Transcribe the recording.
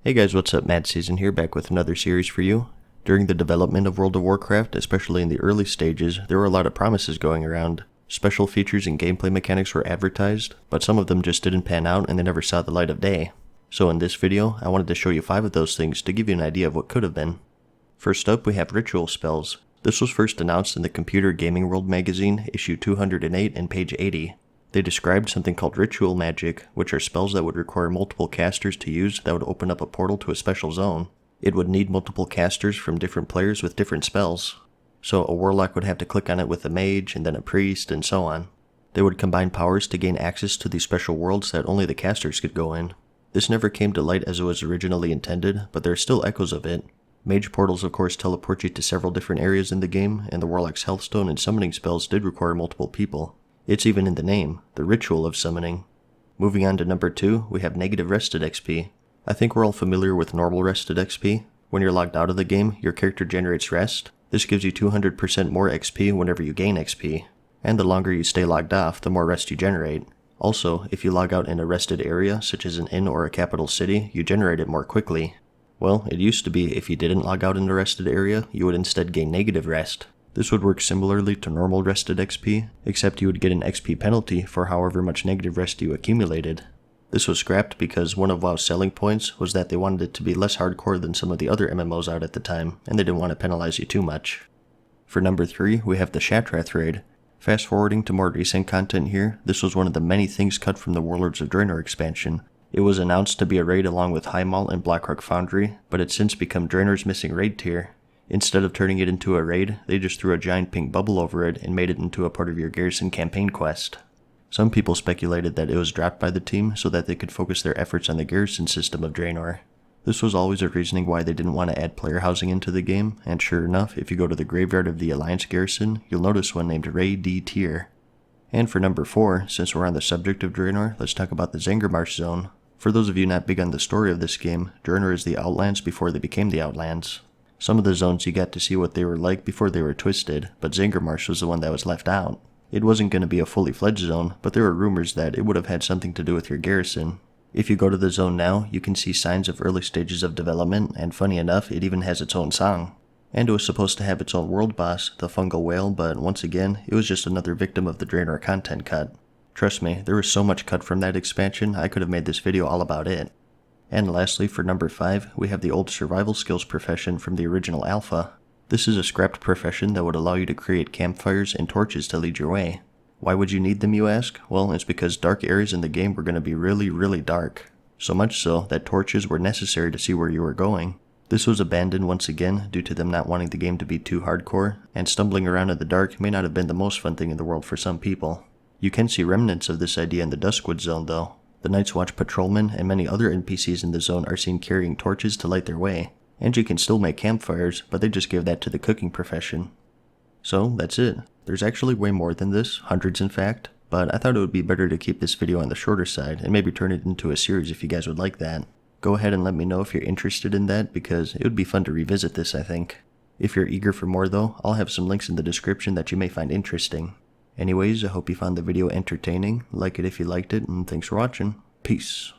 Hey guys, what's up? MadSeason here, back with another series for you. During the development of World of Warcraft, especially in the early stages, there were a lot of promises going around. Special features and gameplay mechanics were advertised, but some of them just didn't pan out and they never saw the light of day. So in this video, I wanted to show you 5 of those things to give you an idea of what could have been. First up, we have ritual spells. This was first announced in the Computer Gaming World magazine, issue 208 and page 80. They described something called ritual magic, which are spells that would require multiple casters to use that would open up a portal to a special zone. It would need multiple casters from different players with different spells. So a warlock would have to click on it with a mage, and then a priest, and so on. They would combine powers to gain access to these special worlds that only the casters could go in. This never came to light as it was originally intended, but there are still echoes of it. Mage portals of course teleport you to several different areas in the game, and the warlock's healthstone and summoning spells did require multiple people. It's even in the name, the ritual of summoning. Moving on to number 2, we have negative rested XP. I think we're all familiar with normal rested XP. When you're logged out of the game, your character generates rest. This gives you 200% more XP whenever you gain XP. And the longer you stay logged off, the more rest you generate. Also, if you log out in a rested area, such as an inn or a capital city, you generate it more quickly. Well, it used to be if you didn't log out in a rested area, you would instead gain negative rest. This would work similarly to normal rested XP, except you would get an XP penalty for however much negative rest you accumulated. This was scrapped because one of WoW's selling points was that they wanted it to be less hardcore than some of the other MMOs out at the time, and they didn't want to penalize you too much. For number 3, we have the Shattrath raid. Fast forwarding to more recent content here, this was one of the many things cut from the Warlords of Draenor expansion. It was announced to be a raid along with Highmaul and Blackrock Foundry, but it's since become Draenor's missing raid tier. Instead of turning it into a raid, they just threw a giant pink bubble over it and made it into a part of your garrison campaign quest. Some people speculated that it was dropped by the team so that they could focus their efforts on the garrison system of Draenor. This was always a reasoning why they didn't want to add player housing into the game, and sure enough, if you go to the graveyard of the Alliance garrison, you'll notice one named Ray D tier. And for number 4, since we're on the subject of Draenor, let's talk about the Zangarmarsh zone. For those of you not big on the story of this game, Draenor is the Outlands before they became the Outlands. Some of the zones you got to see what they were like before they were twisted, but Zangarmarsh was the one that was left out. It wasn't going to be a fully fledged zone, but there were rumors that it would have had something to do with your garrison. If you go to the zone now, you can see signs of early stages of development, and funny enough, it even has its own song. And it was supposed to have its own world boss, the Fungal Whale, but once again, it was just another victim of the Draenor content cut. Trust me, there was so much cut from that expansion, I could have made this video all about it. And lastly, for number 5, we have the old survival skills profession from the original alpha. This is a scrapped profession that would allow you to create campfires and torches to lead your way. Why would you need them, you ask? Well, it's because dark areas in the game were going to be really dark. So much so that torches were necessary to see where you were going. This was abandoned once again due to them not wanting the game to be too hardcore, and stumbling around in the dark may not have been the most fun thing in the world for some people. You can see remnants of this idea in the Duskwood zone though. The Night's Watch patrolmen and many other NPCs in the zone are seen carrying torches to light their way, and you can still make campfires, but they just give that to the cooking profession. So that's it. There's actually way more than this, hundreds in fact, but I thought it would be better to keep this video on the shorter side and maybe turn it into a series if you guys would like that. Go ahead and let me know if you're interested in that, because it would be fun to revisit this, I think. If you're eager for more though, I'll have some links in the description that you may find interesting. Anyways, I hope you found the video entertaining, like it if you liked it, and thanks for watching. Peace.